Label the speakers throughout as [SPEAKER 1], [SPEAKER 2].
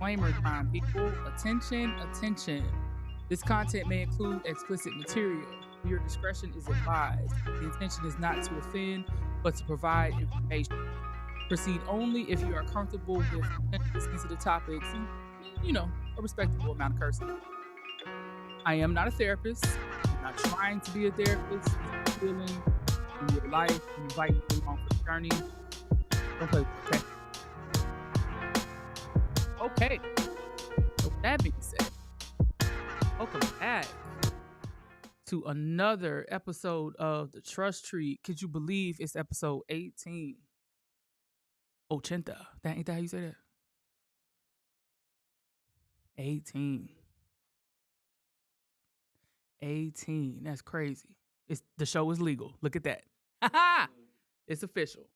[SPEAKER 1] Disclaimer time, people. Attention, attention. This content may include explicit material. Your discretion is advised. The intention is not to offend, but to provide information. Proceed only if you are comfortable with sensitive topics and, a respectable amount of cursing. I am not a therapist. I'm not trying to be a therapist. It's healing in your life and invite you along for the journey. Don't play with it, okay? Okay. So with that being said, welcome back to another episode of The Trust Tree. Could you believe it's episode 18? Ochenta. Ain't that how you say that? 18. 18. That's crazy. The show is legal. Look at that. It's official.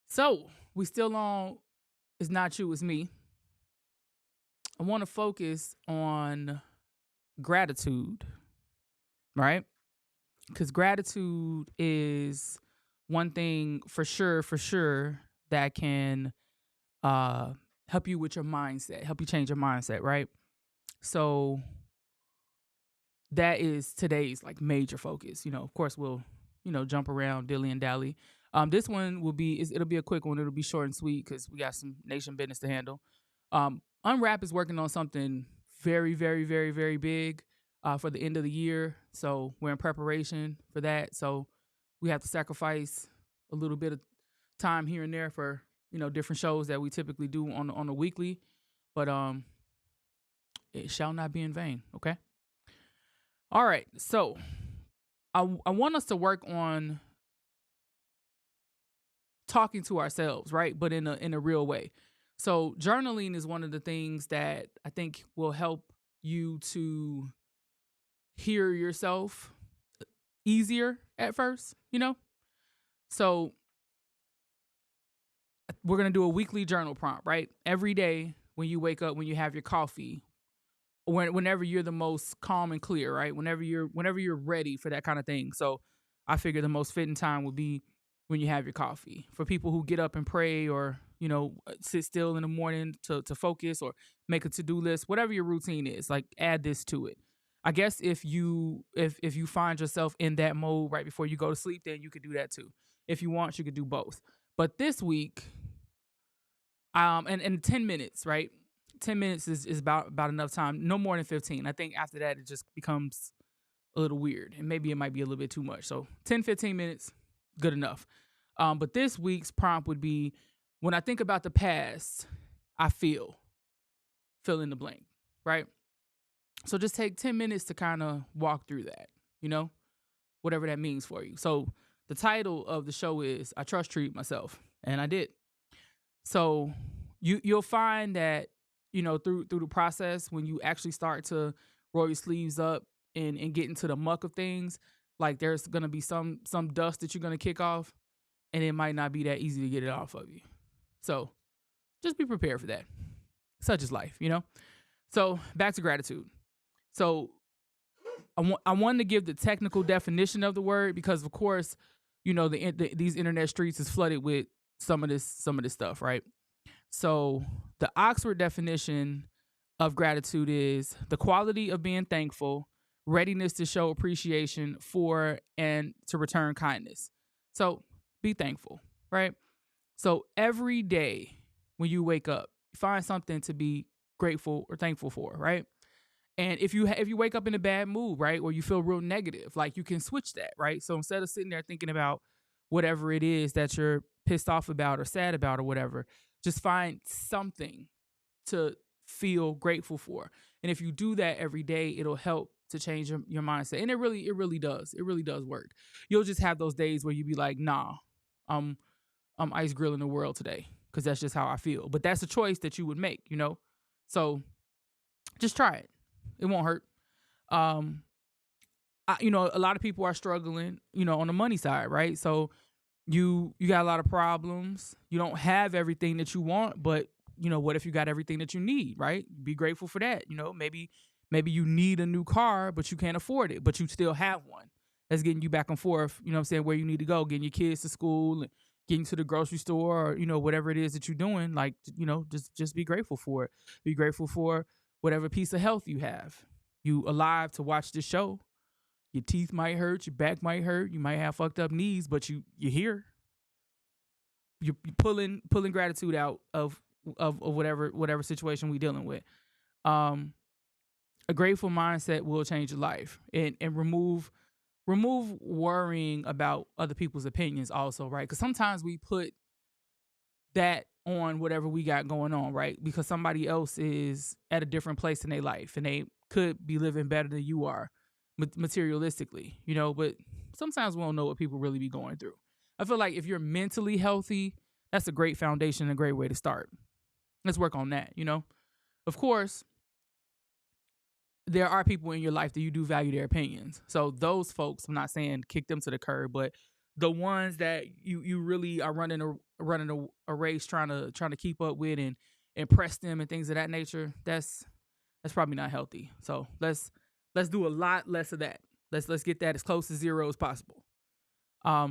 [SPEAKER 1] So we still on It's Not You, It's Me. I want to focus on gratitude, right? Because gratitude is one thing for sure that can help you with your mindset, help you change your mindset, right? So that is today's like major focus. Of course we'll, jump around, dilly and dally. This one it'll be a quick one. It'll be short and sweet because we got some nation business to handle. Unwrap is working on something very, very, very, very big for the end of the year. So we're in preparation for that. So we have to sacrifice a little bit of time here and there for, different shows that we typically do on a weekly. But it shall not be in vain. Okay. All right. So I want us to work on talking to ourselves, right? But in a real way. So journaling is one of the things that I think will help you to hear yourself easier at first, So we're going to do a weekly journal prompt, right? Every day when you wake up, when you have your coffee, whenever you're the most calm and clear, right? Whenever you're ready for that kind of thing. So I figure the most fitting time would be when you have your coffee. For people who get up and pray or, sit still in the morning to focus or make a to-do list, whatever your routine is, like add this to it. I guess if you find yourself in that mode right before you go to sleep, then you could do that too. If you want, you could do both. But this week, and 10 minutes, right? 10 minutes is about enough time. No more than 15. I think after that, it just becomes a little weird. And maybe it might be a little bit too much. So 10, 15 minutes, good enough. But this week's prompt would be, when I think about the past, I fill in the blank, right? So just take 10 minutes to kind of walk through that, whatever that means for you. So the title of the show is I Trust Treat Myself. And I did. So you'll find that, through the process, when you actually start to roll your sleeves up and get into the muck of things, like there's going to be some dust that you're going to kick off, and it might not be that easy to get it off of you. So just be prepared for that. Such is life, So back to gratitude. So I wanted to give the technical definition of the word because, of course, these internet streets is flooded with some of this stuff, right? So the Oxford definition of gratitude is the quality of being thankful, readiness to show appreciation for and to return kindness. So be thankful, right? So every day when you wake up, find something to be grateful or thankful for, right? And if you wake up in a bad mood, right, or you feel real negative, like you can switch that, right? So instead of sitting there thinking about whatever it is that you're pissed off about or sad about or whatever, just find something to feel grateful for. And if you do that every day, it'll help to change your mindset. And it really does. It really does work. You'll just have those days where you be like, nah, I'm ice grilling the world today because that's just how I feel. But that's a choice that you would make, So just try it. It won't hurt. A lot of people are struggling, on the money side, right? So you got a lot of problems. You don't have everything that you want, but what if you got everything that you need, right? Be grateful for that. Maybe you need a new car, but you can't afford it, but you still have one. That's getting you back and forth, where you need to go, getting your kids to school and getting to the grocery store, or whatever it is that you're doing, like, just be grateful for it. Be grateful for whatever piece of health you have. You alive to watch this show. Your teeth might hurt, your back might hurt, you might have fucked up knees, but you're here. You're pulling gratitude out of whatever situation we dealing with. A grateful mindset will change your life, and remove worrying about other people's opinions also, right? Because sometimes we put that on whatever we got going on, right? Because somebody else is at a different place in their life, and they could be living better than you are materialistically, but sometimes we don't know what people really be going through. I feel like if you're mentally healthy, that's a great foundation, a great way to start. Let's work on that, Of course, there are people in your life that you do value their opinions. So those folks, I'm not saying kick them to the curb, but the ones that you really are running a race trying to keep up with and impress them and things of that nature, that's probably not healthy. So let's do a lot less of that. Let's get that as close to zero as possible. I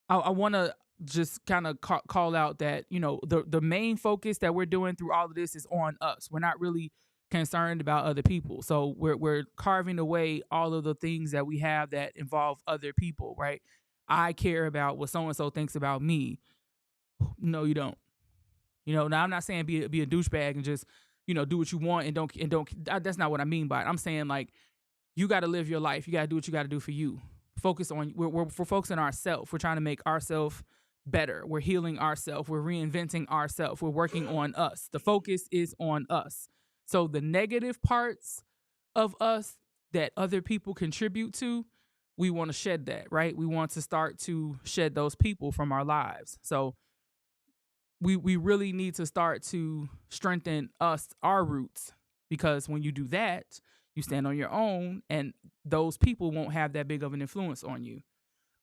[SPEAKER 1] want to just kind of call out that the main focus that we're doing through all of this is on us. We're not really concerned about other people. So we're carving away all of the things that we have that involve other people, right? I care about what so and so thinks about me. No, you don't. Now I'm not saying be a douchebag and just do what you want and don't. That's not what I mean by it. I'm saying, like, you got to live your life. You got to do what you got to do for you. Focus on we're focusing on ourselves. We're trying to make ourselves better. We're healing ourselves. We're reinventing ourselves. We're working on us. The focus is on us. So the negative parts of us that other people contribute to, we want to shed that, right? We want to start to shed those people from our lives. So we really need to start to strengthen our roots, because when you do that, you stand on your own, and those people won't have that big of an influence on you.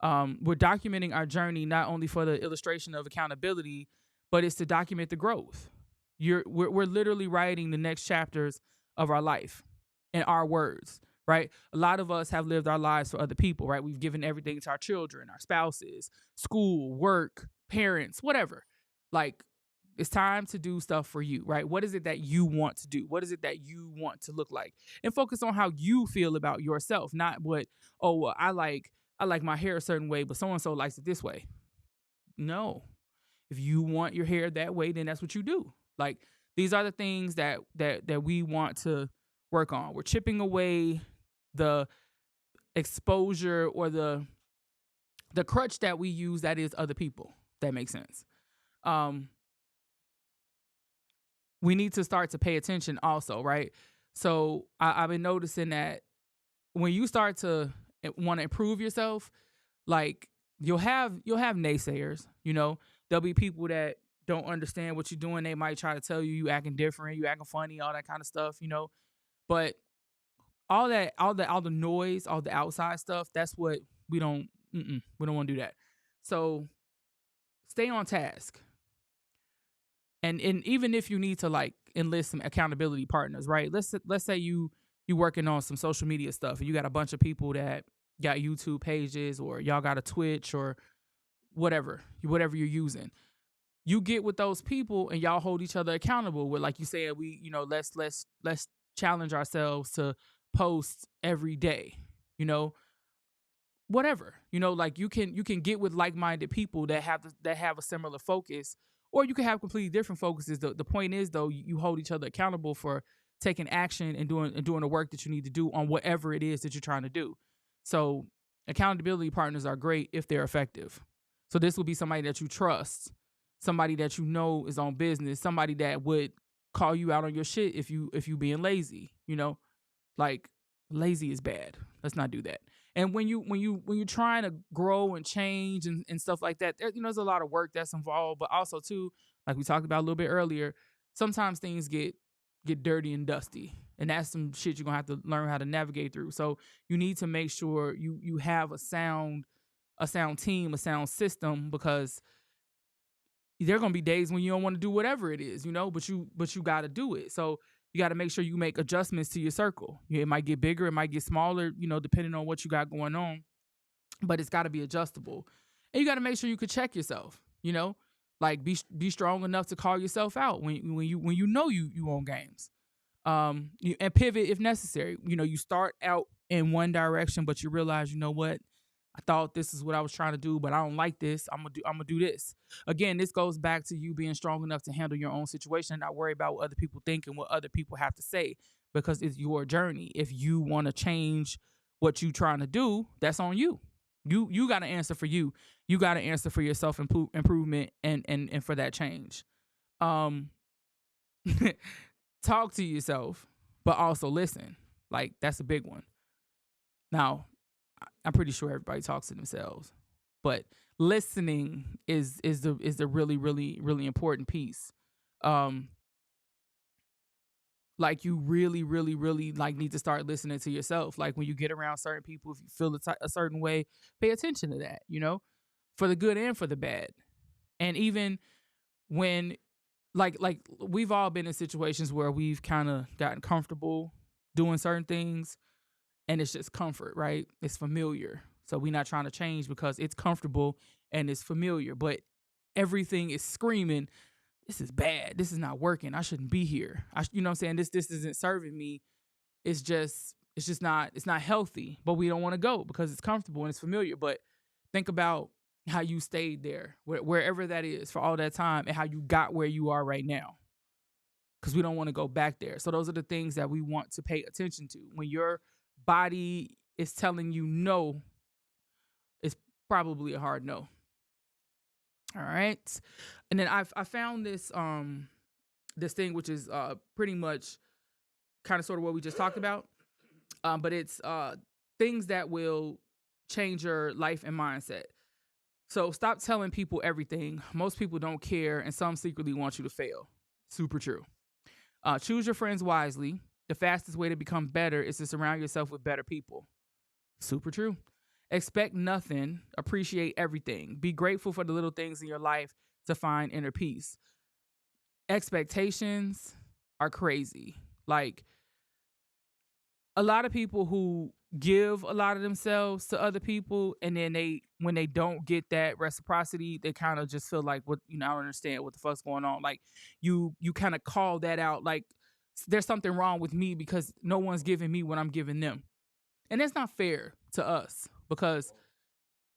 [SPEAKER 1] We're documenting our journey not only for the illustration of accountability, but it's to document the growth. We're literally writing the next chapters of our life in our words, right? A lot of us have lived our lives for other people, right? We've given everything to our children, our spouses, school, work, parents, whatever. Like, it's time to do stuff for you, right? What is it that you want to do? What is it that you want to look like? And focus on how you feel about yourself, not what, well, I like my hair a certain way, but so-and-so likes it this way. No. If you want your hair that way, then that's what you do. Like, these are the things that we want to work on. We're chipping away the exposure or the crutch that we use, that is other people. That makes sense. We need to start to pay attention also, right? So I've been noticing that when you start to want to improve yourself, like, you'll have naysayers. There'll be people that don't understand what you're doing. They might try to tell you acting different, you acting funny, all that kind of stuff, But all the noise, all the outside stuff, that's what we don't want to do that. So stay on task. And even if you need to, like, enlist some accountability partners, right? Let's say you working on some social media stuff and you got a bunch of people that got YouTube pages, or y'all got a Twitch, or whatever you're using. You get with those people and y'all hold each other accountable with, like you said, we, let's challenge ourselves to post every day, whatever, like, you can get with like-minded people that have a similar focus, or you can have completely different focuses. The point is, though, you hold each other accountable for taking action and doing the work that you need to do on whatever it is that you're trying to do. So accountability partners are great if they're effective. So this will be somebody that you trust, somebody that is on business, somebody that would call you out on your shit if you being lazy. Like, lazy is bad. Let's not do that. And when you're trying to grow and change and stuff like that, there's a lot of work that's involved. But also, too, like we talked about a little bit earlier, sometimes things get dirty and dusty, and that's some shit you're gonna have to learn how to navigate through. So you need to make sure you have a sound team, a sound system, because there are gonna be days when you don't want to do whatever it is, but you got to do it. So you got to make sure you make adjustments to your circle. It might get bigger, it might get smaller, depending on what you got going on, but it's got to be adjustable. And you got to make sure you could check yourself, you know, like be strong enough to call yourself out when you know you own games. And pivot if necessary. You know, you start out in one direction, but you realize, you know what? I thought this is what I was trying to do, but I don't like this. I'm gonna do this. Again, this goes back to you being strong enough to handle your own situation and not worry about what other people think and what other people have to say, because it's your journey. If you want to change what you're trying to do, that's on you. You got to answer for you. You got to answer for your self improvement and for that change. Um, talk to yourself, but also listen. Like, that's a big one. Now, I'm pretty sure everybody talks to themselves, but listening is the really important piece. Um, like, you really like need to start listening to yourself. Like, when you get around certain people, if you feel a certain way, pay attention to that. You know, for the good and for the bad. And even when, like we've all been in situations where we've kind of gotten comfortable doing certain things, and it's just comfort, right? It's familiar. So we're not trying to change because it's comfortable and it's familiar. But everything is screaming, this is bad. This is not working. I shouldn't be here. You know what I'm saying? This isn't serving me. It's not healthy. But we don't want to go because it's comfortable and it's familiar. But think about how you stayed there, wherever that is, for all that time, and how you got where you are right now. Because we don't want to go back there. So those are the things that we want to pay attention to. When your body is telling you no, it's probably a hard no. All right. And then I found this thing, which is pretty much kind of sort of what we just talked about. But it's things that will change your life and mindset. So stop telling people everything. Most people don't care, and some secretly want you to fail. Super true. Choose your friends wisely. The fastest way to become better is to surround yourself with better people. Super true. Expect nothing. Appreciate everything. Be grateful for the little things in your life to find inner peace. Expectations are crazy. Like, a lot of people who give a lot of themselves to other people, and then when they don't get that reciprocity, they kind of just feel like, what, I don't understand what the fuck's going on. Like, you kind of call that out, like, there's something wrong with me because no one's giving me what I'm giving them. And that's not fair to us, because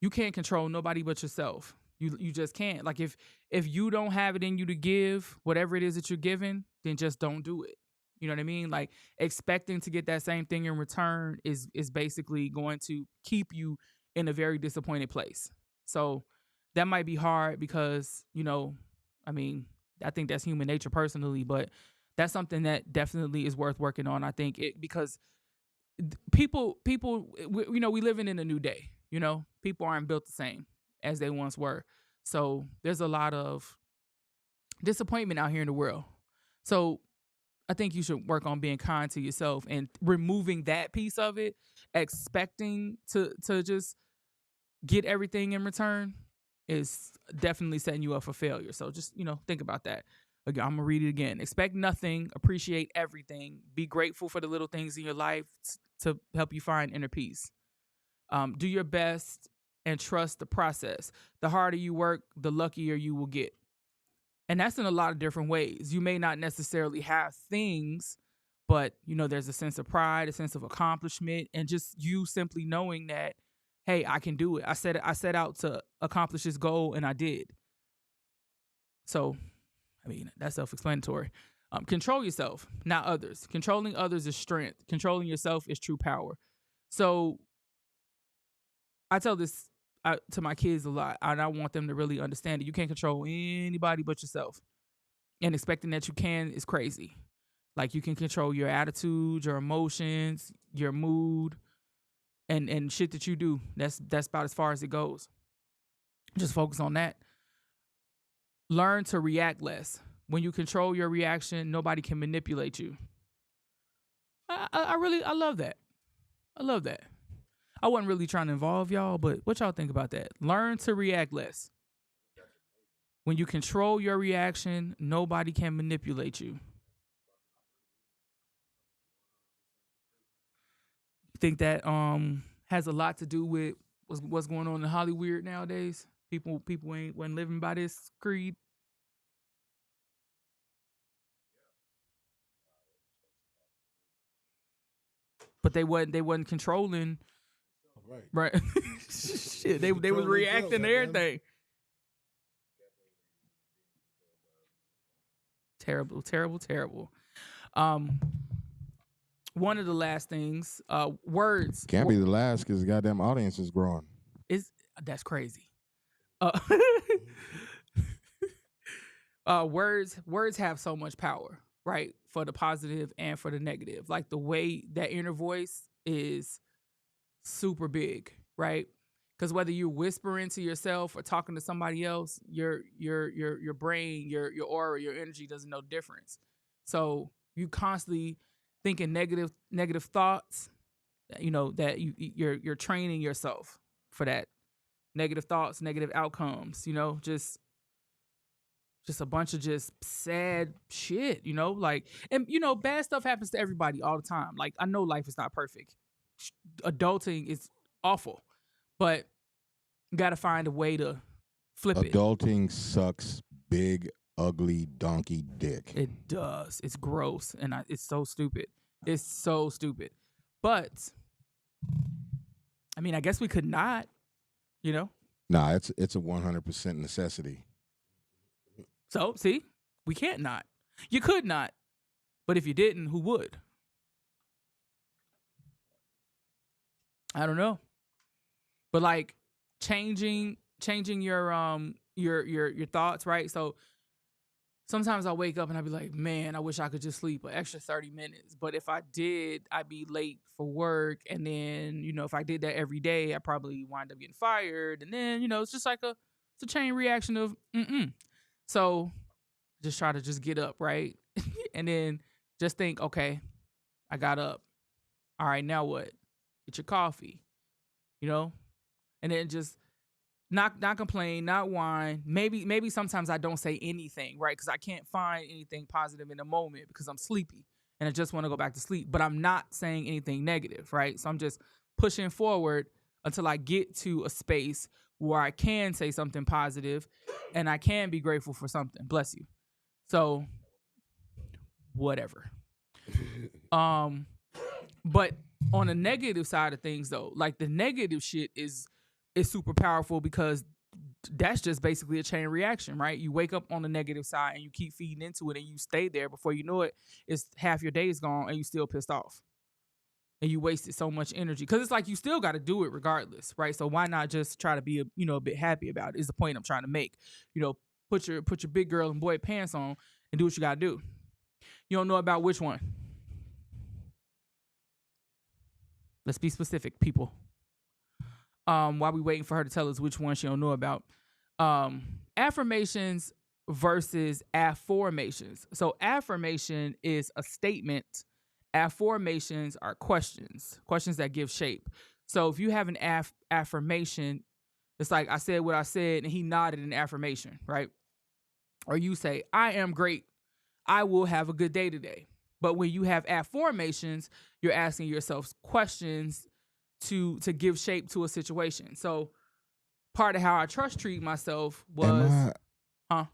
[SPEAKER 1] you can't control nobody but yourself. You just can't. Like, if you don't have it in you to give whatever it is that you're giving, then just don't do it. You know what I mean? Like, expecting to get that same thing in return is basically going to keep you in a very disappointed place. So that might be hard because, I mean, I think that's human nature personally, but that's something that definitely is worth working on. I think because people, we living in a new day. People aren't built the same as they once were. So there's a lot of disappointment out here in the world. So I think you should work on being kind to yourself and removing that piece of it, expecting to just get everything in return is definitely setting you up for failure. So just, think about that. Again, I'm going to read it again. Expect nothing, appreciate everything, be grateful for the little things in your life to help you find inner peace. Do your best and trust the process. The harder you work, the luckier you will get. And that's in a lot of different ways. You may not necessarily have things, but there's a sense of pride, a sense of accomplishment, and just you simply knowing that, hey, I can do it. I set out to accomplish this goal, and I did. So, I mean, that's self-explanatory. Control yourself, not others. Controlling others is strength. Controlling yourself is true power. So I tell this to my kids a lot, and I want them to really understand it. You can't control anybody but yourself. And expecting that you can is crazy. Like, you can control your attitude, your emotions, your mood, and shit that you do. That's about as far as it goes. Just focus on that. Learn to react less. When you control your reaction, nobody can manipulate you. I love that. I love that. I wasn't really trying to involve y'all, but what y'all think about that? Learn to react less. When you control your reaction, nobody can manipulate you. I think that has a lot to do with what's going on in Hollywood nowadays. People ain't wasn't living by this creed, but they wasn't controlling.
[SPEAKER 2] Right.
[SPEAKER 1] Right. Shit, they was
[SPEAKER 2] Control themselves,
[SPEAKER 1] reacting to
[SPEAKER 2] goddamn.
[SPEAKER 1] everything. Terrible, terrible, terrible. Um, one of the last things, words
[SPEAKER 3] Can't be the last because the goddamn audience is growing.
[SPEAKER 1] is that's crazy. Words have so much power, right? For the positive and for the negative. Like the way that inner voice is super big, right? Because whether you're whispering to yourself or talking to somebody else, your brain, your aura, your energy doesn't know difference. So you constantly thinking negative thoughts, that you're training yourself for that. Negative thoughts, negative outcomes, just a bunch of just sad shit, like, and bad stuff happens to everybody all the time. Like, I know life is not perfect. Adulting is awful, but you got to find a way to flip it.
[SPEAKER 3] Adulting sucks big, ugly donkey dick.
[SPEAKER 1] It does. It's gross, and it's so stupid. It's so stupid. But I mean, I guess we could not,
[SPEAKER 3] Nah, it's a 100% necessity.
[SPEAKER 1] So, see, we can't not. You could not. But if you didn't, who would? I don't know. But like changing your thoughts, right? So sometimes I'll wake up and I'll be like, man, I wish I could just sleep an extra 30 minutes. But if I did, I'd be late for work. And then, if I did that every day, I probably wind up getting fired. And then, it's just like it's a chain reaction of So just try to just get up, right? And then just think, okay, I got up. All right, now what? Get your coffee, and then just not complain, not whine. Maybe sometimes I don't say anything, right? Because I can't find anything positive in the moment because I'm sleepy and I just want to go back to sleep. But I'm not saying anything negative, right? So I'm just pushing forward until I get to a space where I can say something positive and I can be grateful for something. Bless you. So whatever. But on the negative side of things though, like the negative shit is super powerful because that's just basically a chain reaction, right? You wake up on the negative side and you keep feeding into it and you stay there. Before you know it, it's half your day is gone and you still pissed off. And you wasted so much energy because it's like you still got to do it regardless, right? So why not just try to be a bit happy about it? Is the point I'm trying to make. Put your big girl and boy pants on and do what you got to do. You don't know about which one. Let's be specific, people. While we waiting for her to tell us which one she don't know about. Affirmations versus affirmations. So affirmation is a statement. Affirmations are questions that give shape. So if you have an affirmation, it's like I said what I said and he nodded in affirmation, right? Or you say, I am great. I will have a good day today. But when you have affirmations, you're asking yourself questions to give shape to a situation. So part of how I treat myself was,
[SPEAKER 3] am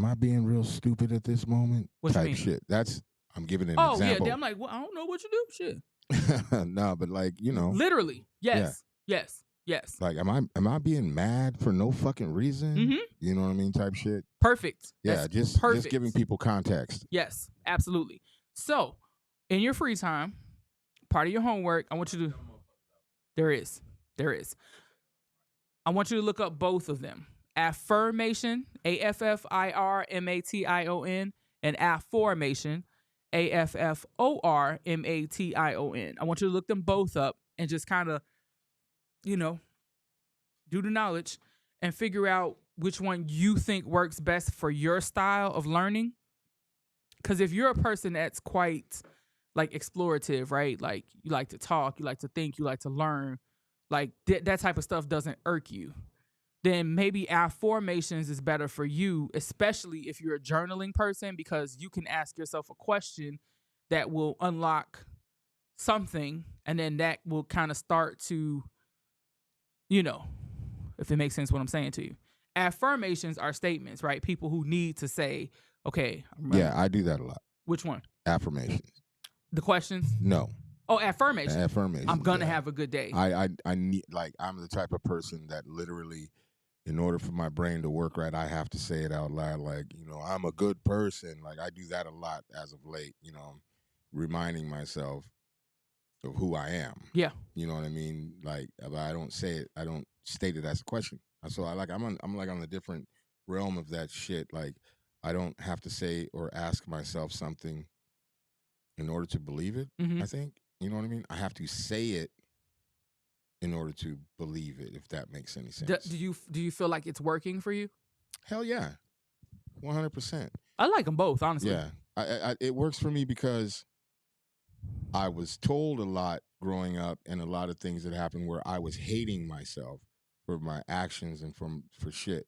[SPEAKER 3] I being real stupid at this moment?
[SPEAKER 1] What
[SPEAKER 3] type
[SPEAKER 1] you mean?
[SPEAKER 3] Shit. I'm giving an
[SPEAKER 1] example.
[SPEAKER 3] example.
[SPEAKER 1] Yeah, I'm like, well, I don't know what you do. Shit.
[SPEAKER 3] No, but like,
[SPEAKER 1] literally, yes, yeah. Yes.
[SPEAKER 3] Like, am I being mad for no fucking reason?
[SPEAKER 1] Mm-hmm.
[SPEAKER 3] You know what I mean? Type shit.
[SPEAKER 1] Perfect.
[SPEAKER 3] Yeah,
[SPEAKER 1] That's
[SPEAKER 3] just giving people context.
[SPEAKER 1] Yes, absolutely. So, in your free time, part of your homework, I want you to. There is. I want you to look up both of them. Affirmation, AFFIRMATION, and affirmation, AFFORMATION. I want you to look them both up and just kind of, do the knowledge and figure out which one you think works best for your style of learning. Because if you're a person that's quite like explorative, right? Like you like to talk, you like to think, you like to learn, like that type of stuff doesn't irk you, then maybe affirmations is better for you, especially if you're a journaling person, because you can ask yourself a question that will unlock something, and then that will kind of start to, if it makes sense what I'm saying to you. Affirmations are statements, right? People who need to say, okay,
[SPEAKER 3] Yeah, I do that a lot.
[SPEAKER 1] which one?
[SPEAKER 3] Affirmations.
[SPEAKER 1] The questions?
[SPEAKER 3] No.
[SPEAKER 1] Oh, affirmation.
[SPEAKER 3] Affirmations.
[SPEAKER 1] I'm gonna
[SPEAKER 3] yeah.
[SPEAKER 1] have a good day.
[SPEAKER 3] I need, like, I'm the type of person that literally, in order for my brain to work right, I have to say it out loud. Like, I'm a good person. Like, I do that a lot as of late. Reminding myself of who I am.
[SPEAKER 1] Yeah.
[SPEAKER 3] You know what I mean? Like, if I don't say it, I don't state it as a question. So I'm like on a different realm of that shit. Like, I don't have to say or ask myself something in order to believe it.
[SPEAKER 1] Mhm.
[SPEAKER 3] I think, you know what I mean? I have to say it in order to believe it, if that makes any sense.
[SPEAKER 1] Do you feel like it's working for you?
[SPEAKER 3] Hell yeah, 100%.
[SPEAKER 1] I like them both, honestly.
[SPEAKER 3] Yeah, it works for me because I was told a lot growing up, and a lot of things that happened where I was hating myself for my actions and for shit.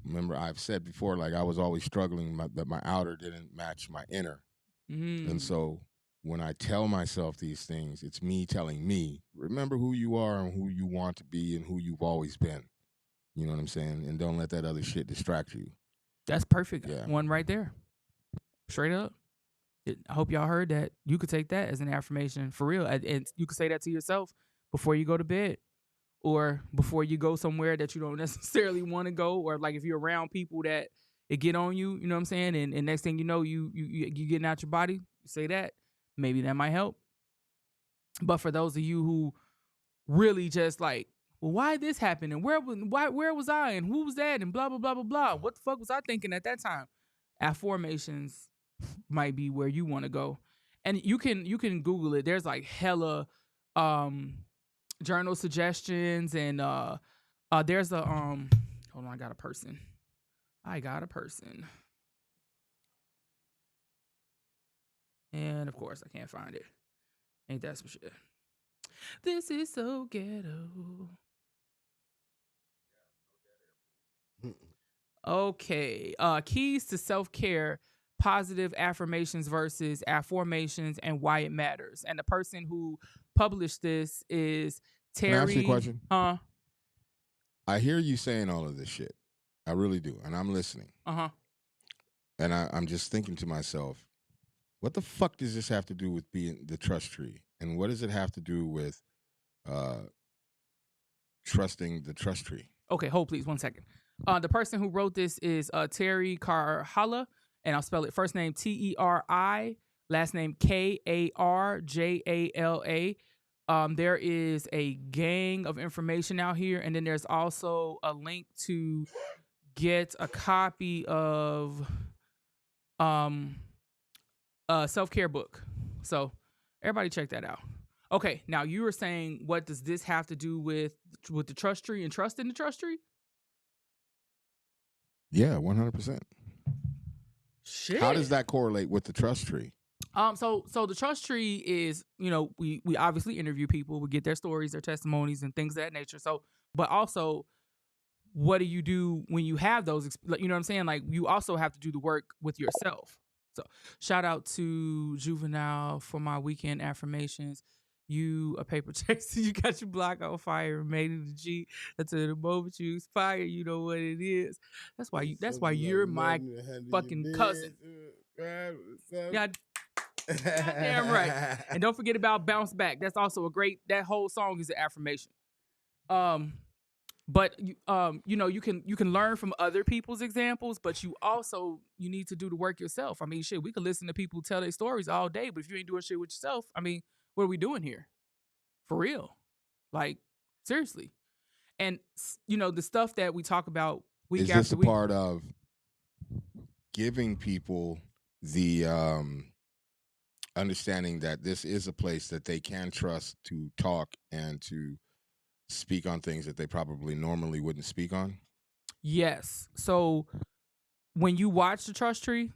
[SPEAKER 3] Remember, I've said before, like, I was always struggling that my outer didn't match my inner. And so when I tell myself these things, it's me telling me, remember who you are and who you want to be and who you've always been. You know what I'm saying? And don't let that other shit distract you.
[SPEAKER 1] That's perfect.
[SPEAKER 3] Yeah.
[SPEAKER 1] One right there. Straight up. I hope y'all heard that. You could take that as an affirmation for real. And you could say that to yourself before you go to bed or before you go somewhere that you don't necessarily want to go, or like if you're around people that it get on you, you know what I'm saying? And next thing you know, you getting out your body, you say that. Maybe that might help. But for those of you who really just like, well, why this happened and where was I and who was that and blah blah blah blah blah. What the fuck was I thinking at that time? Affirmations might be where you want to go. And you can Google it. There's like hella journal suggestions and there's a hold on, I got a person. And of course I can't find it. Ain't that some shit? This is so ghetto. Okay. Keys to self-care, positive affirmations versus affirmations and why it matters. And the person who published this is Terry.
[SPEAKER 3] Can I ask you a question?
[SPEAKER 1] I
[SPEAKER 3] hear you saying all of this shit. I really do. And I'm listening. And I'm just thinking to myself, what the fuck does this have to do with being the trust tree? And what does it have to do with trusting the trust tree?
[SPEAKER 1] Okay, hold please 1 second. The person who wrote this is Terry Karjala, and I'll spell it first name Teri, last name Karjala. There is a gang of information out here, and then there's also a link to get a copy of a self-care book. So everybody check that out. Okay, now you were saying, what does this have to do with the trust tree and trust in the trust tree?
[SPEAKER 3] Yeah, 100%.
[SPEAKER 1] Shit.
[SPEAKER 3] How does that correlate with the trust tree?
[SPEAKER 1] So the trust tree is, we obviously interview people, we get their stories, their testimonies, and things of that nature. So, but also, what do you do when you have those? You know what I'm saying? Like, you also have to do the work with yourself. So, shout out to Juvenile for my weekend affirmations. You a paper chaser, you got your block on fire, made it a G. Until the moment you expire, you know what it is. That's why you're my fucking cousin. God damn right. And don't forget about Bounce Back. That's also that whole song is an affirmation. But you can learn from other people's examples, but you need to do the work yourself. I mean, shit, we could listen to people tell their stories all day, but if you ain't doing shit with yourself, I mean, what are we doing here? For real. Like, seriously. And, the stuff that we talk about week after week.
[SPEAKER 3] Is this a part of giving people the understanding that this is a place that they can trust to talk and to speak on things that they probably normally wouldn't speak on?
[SPEAKER 1] Yes. So when you watch the trust tree,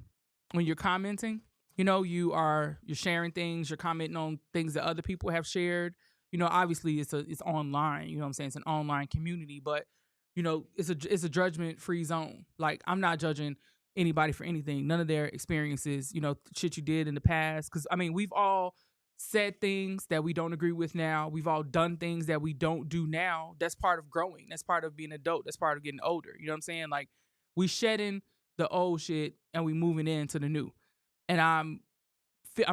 [SPEAKER 1] when you're commenting, you're sharing things, you're commenting on things that other people have shared. Obviously it's online, you know what I'm saying? It's an online community, but it's a judgment-free zone. Like, I'm not judging anybody for anything, none of their experiences, shit you did in the past. Cause I mean, we've all said things that we don't agree with now. We've all done things that we don't do now. That's part of growing. That's part of being an adult. That's part of getting older. You know what I'm saying? Like, we shedding the old shit and we moving into the new. And I'm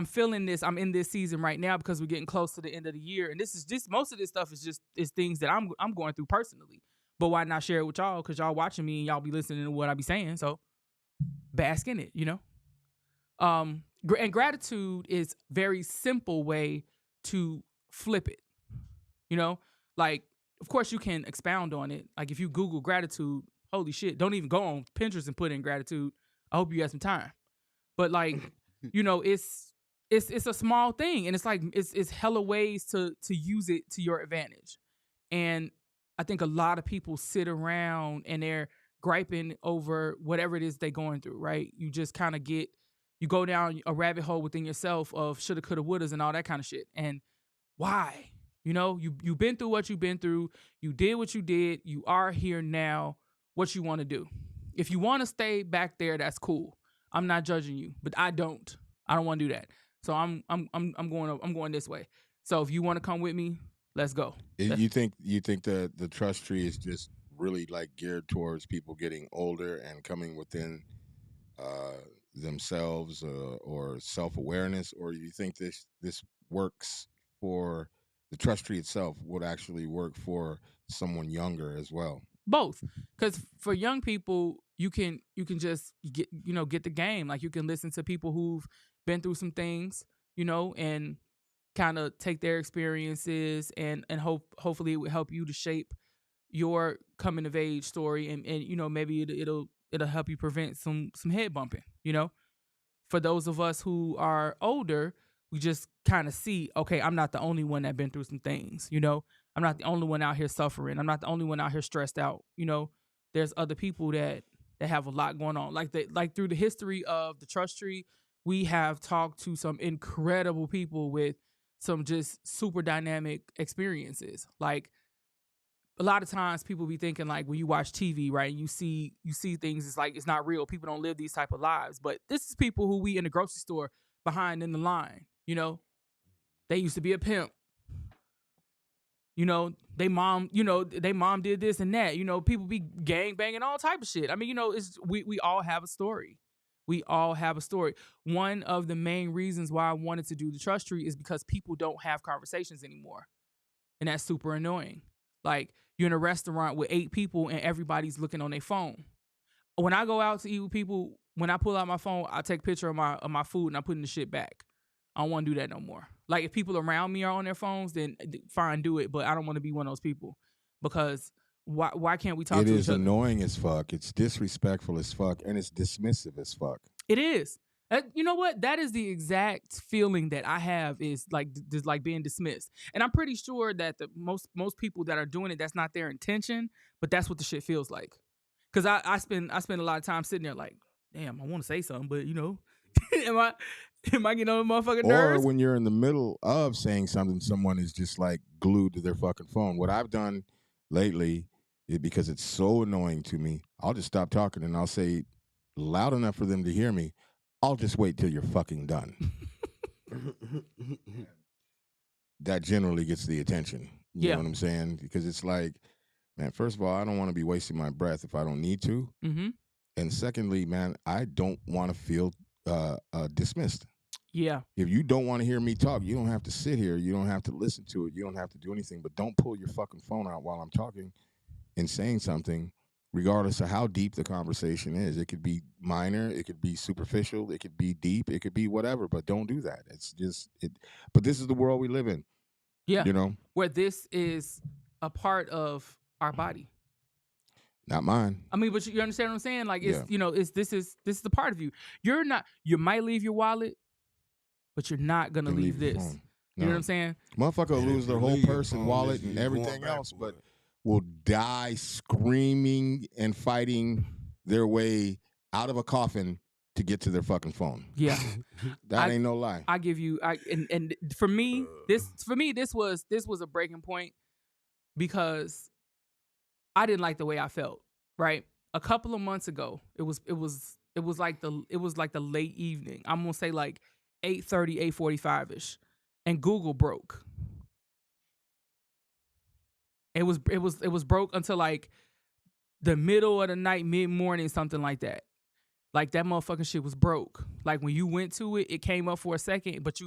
[SPEAKER 1] feeling this. I'm in this season right now because we're getting close to the end of the year. And this is just, most of this stuff is things that I'm going through personally. But why not share it with y'all? Because y'all watching me and y'all be listening to what I be saying. So bask in it, you know? And gratitude is very simple way to flip it. You know, like, of course you can expound on it. Like, if you Google gratitude, holy shit, don't even go on Pinterest and put in gratitude. I hope you have some time. But like, you know, it's a small thing, and it's like it's hella ways to use it to your advantage. And I think a lot of people sit around and they're griping over whatever it is they're going through, right? You just kind of you go down a rabbit hole within yourself of shoulda, coulda, wouldas and all that kind of shit. And why? You know, you've been through what you've been through. You did what you did. You are here now. What you want to do? If you want to stay back there, that's cool. I'm not judging you, but I don't want to do that. So I'm going this way. So if you want to come with me, let's go.
[SPEAKER 3] You think the trust tree is just really like geared towards people getting older and coming within themselves or self-awareness, or do you think this works for the trust tree itself would actually work for someone younger as well?
[SPEAKER 1] Both, because for young people, you can just get the game. Like, you can listen to people who've been through some things, you know, and kind of take their experiences and hopefully it will help you to shape your coming of age story, and you know, maybe it'll help you prevent some head bumping. You know, for those of us who are older, we just kind of see, okay, I'm not the only one that been through some things. You know, I'm not the only one out here suffering. I'm not the only one out here stressed out. You know, there's other people that have a lot going on. Like through the history of the trust tree, we have talked to some incredible people with some just super dynamic experiences. Like, a lot of times people be thinking, like, when you watch TV, right, you see things, it's like it's not real. People don't live these type of lives. But this is people who we in the grocery store behind in the line. You know, they used to be a pimp. You know, they mom did this and that. You know, people be gang banging, all type of shit. I mean, you know, we all have a story. We all have a story. One of the main reasons why I wanted to do the trust tree is because people don't have conversations anymore. And that's super annoying. Like, you're in a restaurant with 8 people and everybody's looking on their phone. When I go out to eat with people, when I pull out my phone, I take a picture of my food and I put in the shit back. I don't want to do that no more. Like, if people around me are on their phones, then fine, do it. But I don't want to be one of those people, because why can't we talk to each other?
[SPEAKER 3] It is annoying as fuck. It's disrespectful as fuck, and it's dismissive as fuck.
[SPEAKER 1] It is. You know what? That is the exact feeling that I have, is like being dismissed. And I'm pretty sure that the most people that are doing it, that's not their intention, but that's what the shit feels like. Because I spend a lot of time sitting there like, damn, I want to say something, but you know, am I getting on the motherfucking nerves?
[SPEAKER 3] Or when you're in the middle of saying something, someone is just like glued to their fucking phone. What I've done lately is, because it's so annoying to me, I'll just stop talking and I'll say loud enough for them to hear me, I'll just wait till you're fucking done. That generally gets the attention. You know what I'm saying? Because it's like, man, first of all, I don't want to be wasting my breath if I don't need to.
[SPEAKER 1] Mm-hmm.
[SPEAKER 3] And secondly, man, I don't want to feel dismissed.
[SPEAKER 1] Yeah.
[SPEAKER 3] If you don't want to hear me talk, you don't have to sit here. You don't have to listen to it. You don't have to do anything. But don't pull your fucking phone out while I'm talking and saying something, regardless of how deep the conversation is. It could be minor, it could be superficial, it could be deep, it could be whatever, but don't do that. It's just it. But this is the world we live in.
[SPEAKER 1] Yeah.
[SPEAKER 3] You know?
[SPEAKER 1] Where this is a part of our body.
[SPEAKER 3] Not mine.
[SPEAKER 1] I mean, but you understand what I'm saying? Like, it's, you know, this is the part of you. You might leave your wallet, but you're not gonna leave this. No. You know what I'm saying?
[SPEAKER 3] Motherfucker will lose their whole purse and wallet and everything else, but will die screaming and fighting their way out of a coffin to get to their fucking phone.
[SPEAKER 1] Yeah.
[SPEAKER 3] That ain't no lie.
[SPEAKER 1] I give you and for me, this was a breaking point, because I didn't like the way I felt, right? A couple of months ago, it was like the late evening. I'm going to say like 8:30, 8:45ish. and Google broke. It was broke until like the middle of the night, mid morning, something like that. Like that motherfucking shit was broke. Like when you went to it, it came up for a second, but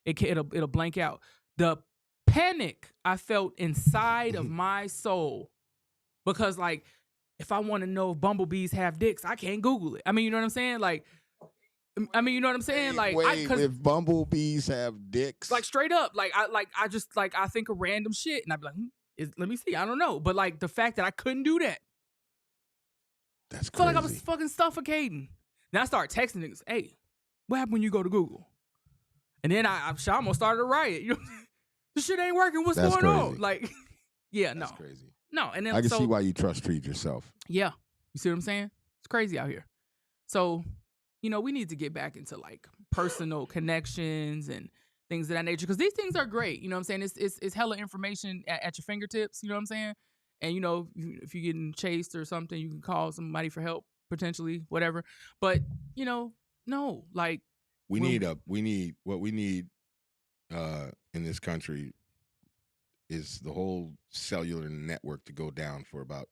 [SPEAKER 1] it'll blank out. The panic I felt inside of my soul, because like if I want to know if bumblebees have dicks, I can't Google it. I mean, you know what I'm saying? Like, I mean, you know what I'm saying?
[SPEAKER 3] If bumblebees have dicks,
[SPEAKER 1] like straight up, I think of random shit, and I'd be like, let me see. I don't know, but like the fact that I couldn't do that,
[SPEAKER 3] that's
[SPEAKER 1] I felt
[SPEAKER 3] crazy.
[SPEAKER 1] like I was fucking suffocating. Then I start texting niggas, hey, what happened when you go to Google? And then I almost started a riot. You know, this shit ain't working. What's
[SPEAKER 3] That's
[SPEAKER 1] going
[SPEAKER 3] crazy.
[SPEAKER 1] on? Like, yeah,
[SPEAKER 3] That's
[SPEAKER 1] no,
[SPEAKER 3] crazy.
[SPEAKER 1] no. And then
[SPEAKER 3] I can see why you trust treat yourself.
[SPEAKER 1] Yeah, you see what I'm saying? It's crazy out here. So, you know, we need to get back into like personal connections and things of that nature, because these things are great. You know what I'm saying? It's hella information at your fingertips. You know what I'm saying? And you know, if you're getting chased or something, you can call somebody for help potentially, whatever. But you know, no, like
[SPEAKER 3] we need what we need in this country is the whole cellular network to go down for about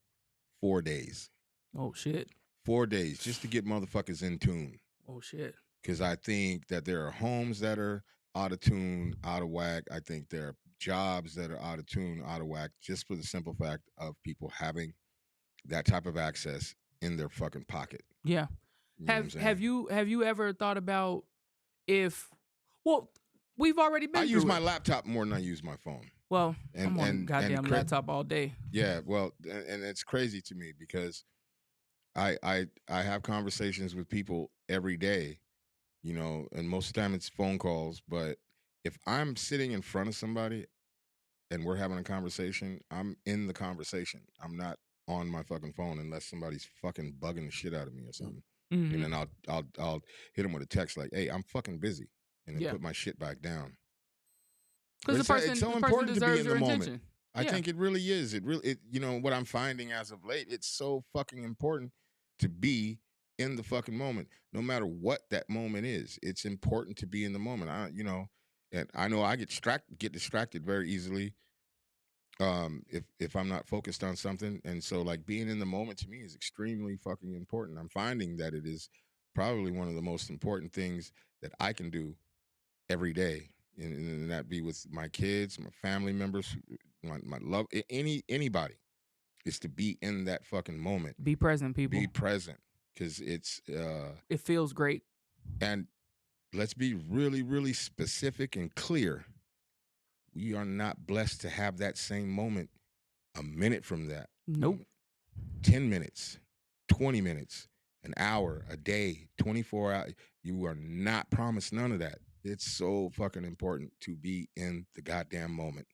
[SPEAKER 3] 4 days.
[SPEAKER 1] Oh shit.
[SPEAKER 3] 4 days just to get motherfuckers in tune.
[SPEAKER 1] Oh shit.
[SPEAKER 3] Because I think that there are homes that are out of tune, out of whack. I think there are jobs that are out of tune, out of whack, just for the simple fact of people having that type of access in their fucking pocket.
[SPEAKER 1] Yeah.
[SPEAKER 3] You know
[SPEAKER 1] have you ever thought about if, well, we've already been
[SPEAKER 3] I use my
[SPEAKER 1] it.
[SPEAKER 3] laptop more than I use my phone.
[SPEAKER 1] Well, I'm on goddamn laptop all day.
[SPEAKER 3] Yeah, well, and it's crazy to me because I have conversations with people every day, you know, and most of the time it's phone calls. But if I'm sitting in front of somebody and we're having a conversation, I'm in the conversation. I'm not on my fucking phone unless somebody's fucking bugging the shit out of me or something.
[SPEAKER 1] Mm-hmm.
[SPEAKER 3] And then I'll hit them with a text like, "Hey, I'm fucking busy," and then put my shit back down.
[SPEAKER 1] Because it's so important to be in the moment.
[SPEAKER 3] I think it really is. You know, what I'm finding as of late, it's so fucking important to be in the fucking moment, no matter what that moment is. It's important to be in the moment. And I know I get distracted very easily. If I'm not focused on something, and so like being in the moment to me is extremely fucking important. I'm finding that it is probably one of the most important things that I can do every day. And that be with my kids, my family members, my love, anybody, is to be in that fucking moment.
[SPEAKER 1] Be present, people.
[SPEAKER 3] Be present, because it
[SPEAKER 1] feels great.
[SPEAKER 3] And let's be really, really specific and clear. We are not blessed to have that same moment a minute from that.
[SPEAKER 1] Nope.
[SPEAKER 3] 10 minutes, 20 minutes, an hour, a day, 24 hours. You are not promised none of that. It's so fucking important to be in the goddamn moment.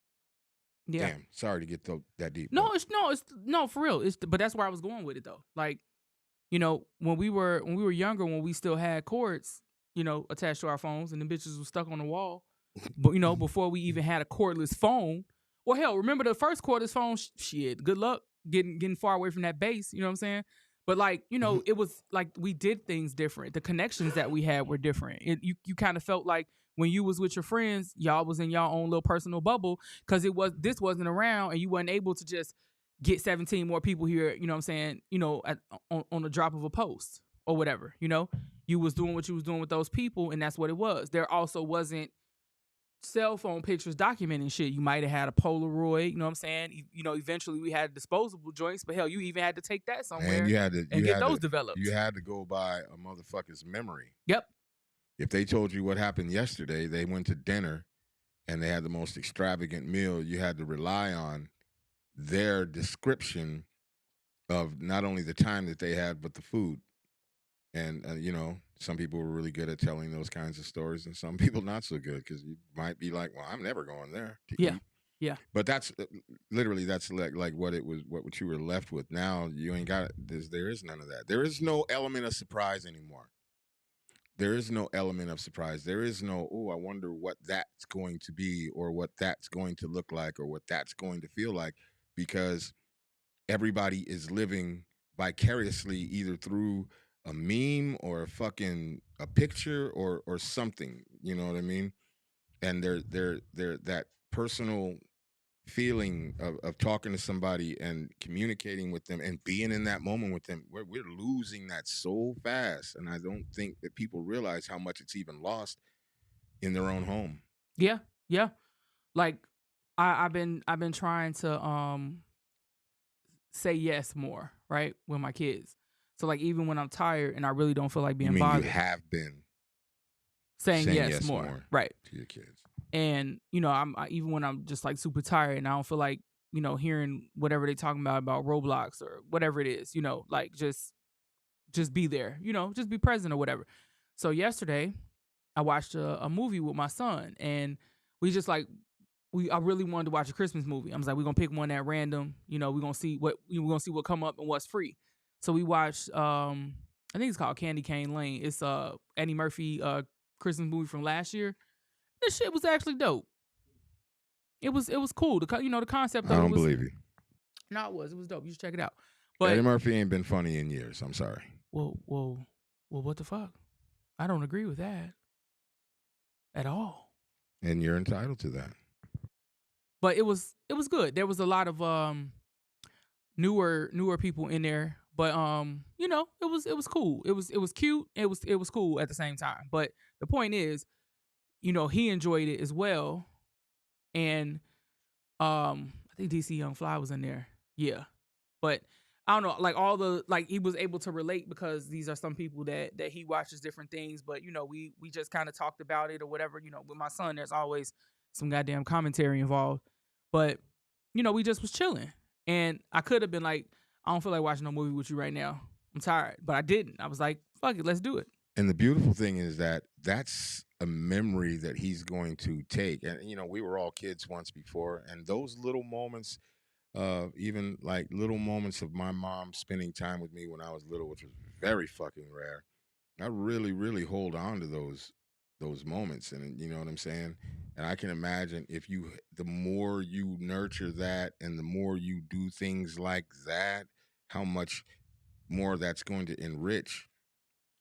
[SPEAKER 3] Yeah. Damn, sorry to get that deep.
[SPEAKER 1] No, it's for real. But that's where I was going with it though. Like, you know, when we were younger, when we still had cords, you know, attached to our phones, and the bitches were stuck on the wall. But you know, before we even had a cordless phone, or hell, remember the first cordless phone? Shit, good luck getting far away from that base. You know what I'm saying? But like, you know, it was like we did things different. The connections that we had were different. You kind of felt like when you was with your friends, y'all was in y'all own little personal bubble, because this wasn't around, and you wasn't able to just get 17 more people here. You know what I'm saying? You know, on the drop of a post or whatever. You know, you was doing what you was doing with those people, and that's what it was. There also wasn't cell phone pictures documenting shit. You might have had a Polaroid, you know what I'm saying? You know, eventually we had disposable joints, but hell, you even had to take that somewhere and get those developed.
[SPEAKER 3] You had to go by a motherfucker's memory.
[SPEAKER 1] Yep.
[SPEAKER 3] If they told you what happened yesterday, they went to dinner and they had the most extravagant meal, you had to rely on their description of not only the time that they had, but the food. And, you know, some people were really good at telling those kinds of stories, and some people not so good, because you might be like, well, I'm never going there to eat.
[SPEAKER 1] Yeah.
[SPEAKER 3] But that's literally, that's like what it was, what you were left with. Now you ain't got it. There is none of that. There is no element of surprise anymore. There is no element of surprise. There is no, I wonder what that's going to be, or what that's going to look like, or what that's going to feel like, because everybody is living vicariously either through a meme or a picture or something. You know what I mean? and they're that personal feeling of talking to somebody and communicating with them and being in that moment with them, we're losing that so fast. And I don't think that people realize how much it's even lost in their own home.
[SPEAKER 1] Yeah, yeah. Like I've been trying to say yes more, right, with my kids. So like even when I'm tired and I really don't feel like
[SPEAKER 3] You
[SPEAKER 1] being
[SPEAKER 3] mean you
[SPEAKER 1] bothered,
[SPEAKER 3] have been
[SPEAKER 1] saying
[SPEAKER 3] saying
[SPEAKER 1] yes
[SPEAKER 3] yes
[SPEAKER 1] more,
[SPEAKER 3] more
[SPEAKER 1] right?
[SPEAKER 3] to your kids?
[SPEAKER 1] And even when I'm just like super tired and I don't feel like hearing whatever they talking about Roblox or whatever it is, like just be there, just be present or whatever. So yesterday I watched a movie with my son, and we just like I really wanted to watch a Christmas movie. I was like, we're gonna pick one at random. We're gonna see what come up and what's free. So we watched I think it's called Candy Cane Lane. It's Eddie Murphy Christmas movie from last year. This shit was actually dope. It was cool. The concept
[SPEAKER 3] I
[SPEAKER 1] of it
[SPEAKER 3] don't
[SPEAKER 1] was
[SPEAKER 3] believe you.
[SPEAKER 1] no, it was dope. You should check it out.
[SPEAKER 3] Eddie
[SPEAKER 1] But
[SPEAKER 3] Murphy ain't been funny in years. I'm sorry.
[SPEAKER 1] well, what the fuck? I don't agree with that at all.
[SPEAKER 3] And you're entitled to that.
[SPEAKER 1] But it was good. There was a lot of newer people in there, but it was cool. It was cute. It was cool at the same time. But the point is, he enjoyed it as well. And I think DC Young Fly was in there. Yeah. But I don't know, like he was able to relate because these are some people that he watches different things, but we just kind of talked about it or whatever. With my son, there's always some goddamn commentary involved. But we just was chilling. And I could have been like, I don't feel like watching no movie with you right now. I'm tired. But I didn't. I was like, fuck it, let's do it.
[SPEAKER 3] And the beautiful thing is that that's a memory that he's going to take. And we were all kids once before, and those little moments, even like little moments of my mom spending time with me when I was little, which was very fucking rare. I really, really hold on to those moments, and you know what I'm saying. And I can imagine the more you nurture that, and the more you do things like that, how much more that's going to enrich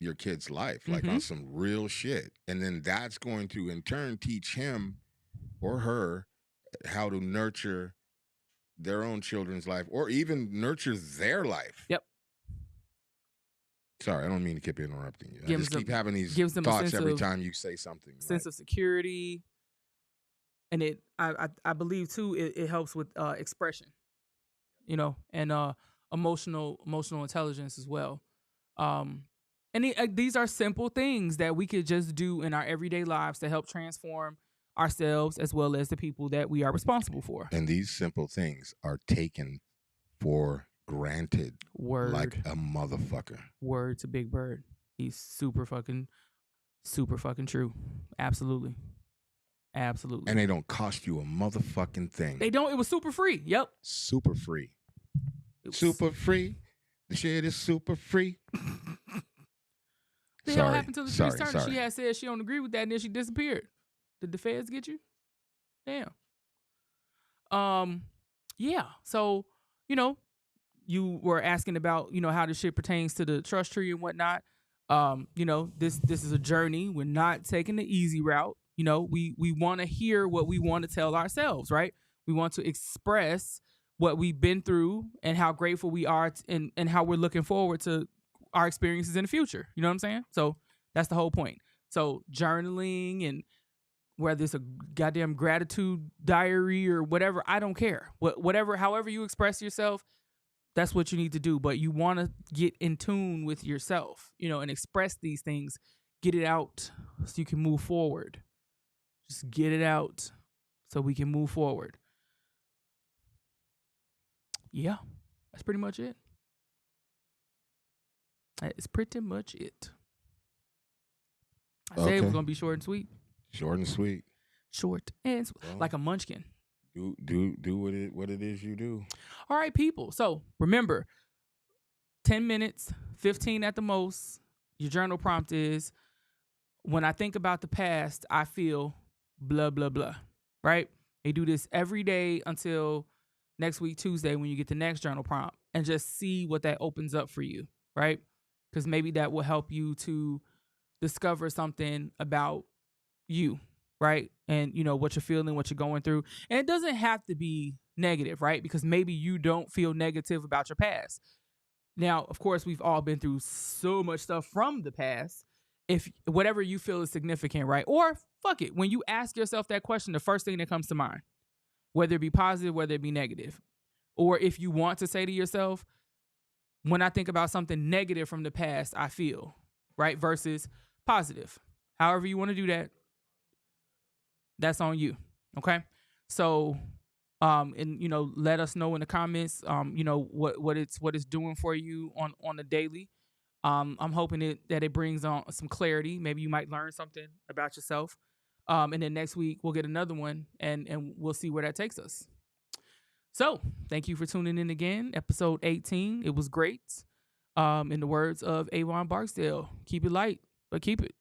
[SPEAKER 3] your kid's life, like on some real shit. And then that's going to in turn teach him or her how to nurture their own children's life, or even nurture their life.
[SPEAKER 1] Yep.
[SPEAKER 3] Sorry, I don't mean to keep interrupting you. I
[SPEAKER 1] Gives
[SPEAKER 3] just
[SPEAKER 1] them-
[SPEAKER 3] keep having these
[SPEAKER 1] gives them a
[SPEAKER 3] thoughts
[SPEAKER 1] sense
[SPEAKER 3] every
[SPEAKER 1] of-
[SPEAKER 3] time you say something.
[SPEAKER 1] Sense of security. And I believe too, it helps with expression, and emotional intelligence as well. And these are simple things that we could just do in our everyday lives to help transform ourselves as well as the people that we are responsible for.
[SPEAKER 3] And these simple things are taken for granted.
[SPEAKER 1] Word.
[SPEAKER 3] Like a motherfucker.
[SPEAKER 1] Word to Big Bird. He's super fucking true. Absolutely.
[SPEAKER 3] And they don't cost you a motherfucking thing.
[SPEAKER 1] They don't. It was super free. Yep.
[SPEAKER 3] Super free. Super free. The shit is super free.
[SPEAKER 1] The hell happened to the return? She had said she don't agree with that, and then she disappeared. Did the feds get you? Damn. Yeah. So, you were asking about, how this shit pertains to the trust tree and whatnot. This is a journey. We're not taking the easy route. We want to hear what we want to tell ourselves, right? We want to express what we've been through and how grateful we are and how we're looking forward to our experiences in the future. You know what I'm saying? So that's the whole point. So journaling, and whether it's a goddamn gratitude diary or whatever, I don't care. However you express yourself, that's what you need to do. But you want to get in tune with yourself, and express these things, get it out so you can move forward. Just get it out so we can move forward. Yeah, that's pretty much it. That is pretty much it. I said it was going to be short and sweet.
[SPEAKER 3] Short and sweet.
[SPEAKER 1] Short and sweet. Well, like a munchkin.
[SPEAKER 3] Do what it is you do.
[SPEAKER 1] All right, people. So remember, 10 minutes, 15 at the most. Your journal prompt is, when I think about the past, I feel blah, blah, blah. Right? They do this every day until next week, Tuesday, when you get the next journal prompt, and just see what that opens up for you. Right? Because maybe that will help you to discover something about you. right? And you know what you're feeling, what you're going through. And it doesn't have to be negative, right? Because maybe you don't feel negative about your past. Now, of course, we've all been through so much stuff from the past. If whatever you feel is significant, right? Or fuck it, when you ask yourself that question, the first thing that comes to mind, whether it be positive, whether it be negative, or if you want to say to yourself, when I think about something negative from the past, I feel, right? Versus positive. However you want to do that, that's on you. Okay. So, and you know, let us know in the comments, you know, what it's doing for you on the daily. I'm hoping that it brings on some clarity. Maybe you might learn something about yourself. And then next week we'll get another one, and we'll see where that takes us. So, thank you for tuning in again. Episode 18. It was great. In the words of Avon Barksdale, keep it light, but keep it.